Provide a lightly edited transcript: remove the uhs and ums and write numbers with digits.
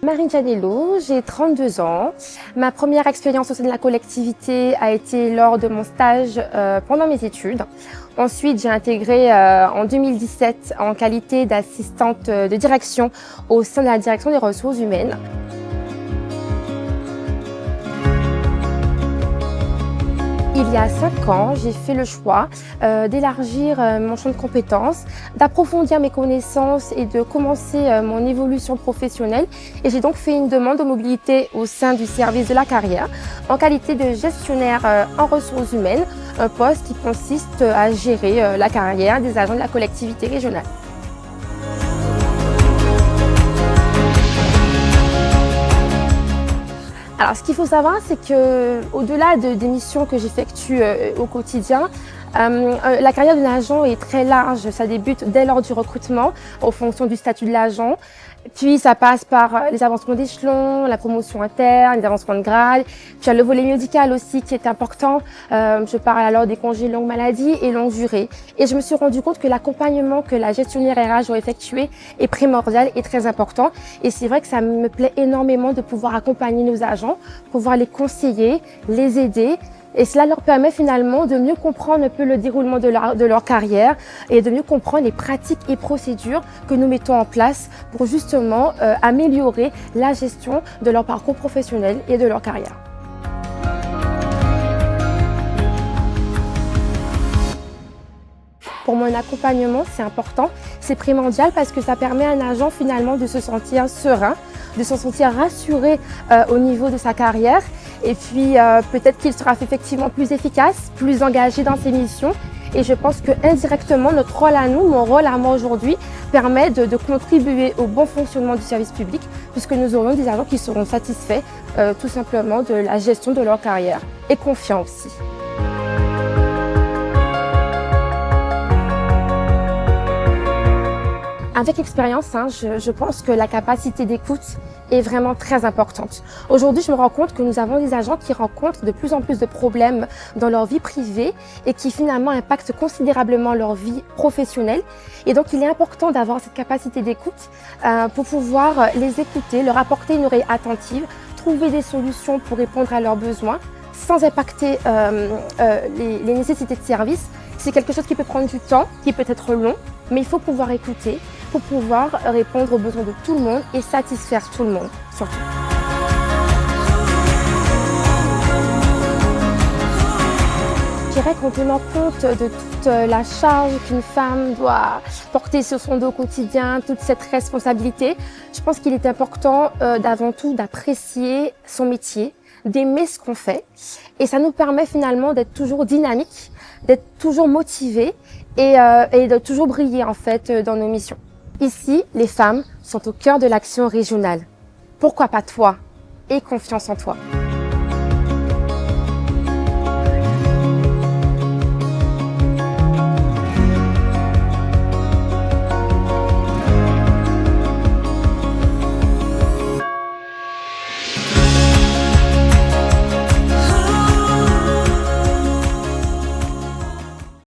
Marine Janello, j'ai 32 ans. Ma première expérience au sein de la collectivité a été lors de mon stage pendant mes études. Ensuite, j'ai intégré en 2017 en qualité d'assistante de direction au sein de la direction des ressources humaines. Il y a 5 ans, j'ai fait le choix d'élargir mon champ de compétences, d'approfondir mes connaissances et de commencer mon évolution professionnelle. Et j'ai donc fait une demande de mobilité au sein du service de la carrière en qualité de gestionnaire en ressources humaines, un poste qui consiste à gérer la carrière des agents de la collectivité régionale. Alors, ce qu'il faut savoir, c'est que, au-delà des missions que j'effectue au quotidien, la carrière d'un agent est très large. Ça débute dès lors du recrutement, en fonction du statut de l'agent. Puis, ça passe par les avancements d'échelon, la promotion interne, les avancements de grade. Puis, il y a le volet médical aussi qui est important. Je parle alors des congés longue maladie et longue durée. Et je me suis rendu compte que l'accompagnement que la gestionnaire RH doit effectuer est primordial et très important. Et c'est vrai que ça me plaît énormément de pouvoir accompagner nos agents, pouvoir les conseiller, les aider. Et cela leur permet finalement de mieux comprendre un peu le déroulement de leur carrière et de mieux comprendre les pratiques et procédures que nous mettons en place pour justement améliorer la gestion de leur parcours professionnel et de leur carrière. Pour mon accompagnement, c'est important, c'est primordial parce que ça permet à un agent finalement de se sentir serein, de se sentir rassuré au niveau de sa carrière. Et puis peut-être qu'il sera effectivement plus efficace, plus engagé dans ses missions. Et je pense que indirectement, notre rôle à nous, mon rôle à moi aujourd'hui, permet de contribuer au bon fonctionnement du service public, puisque nous aurons des agents qui seront satisfaits tout simplement de la gestion de leur carrière et confiants aussi. Avec l'expérience, je pense que la capacité d'écoute est vraiment très importante. Aujourd'hui, je me rends compte que nous avons des agents qui rencontrent de plus en plus de problèmes dans leur vie privée et qui finalement impactent considérablement leur vie professionnelle. Et donc, il est important d'avoir cette capacité d'écoute pour pouvoir les écouter, leur apporter une oreille attentive, trouver des solutions pour répondre à leurs besoins sans impacter les nécessités de service. C'est quelque chose qui peut prendre du temps, qui peut être long, mais il faut pouvoir écouter pour pouvoir répondre aux besoins de tout le monde et satisfaire tout le monde, surtout. Je dirais qu'en tenant compte de toute la charge qu'une femme doit porter sur son dos au quotidien, toute cette responsabilité, je pense qu'il est important d'avant tout d'apprécier son métier, d'aimer ce qu'on fait. Et ça nous permet finalement d'être toujours dynamique, d'être toujours motivé et de toujours briller en fait dans nos missions. Ici, les femmes sont au cœur de l'action régionale. Pourquoi pas toi? Aie confiance en toi.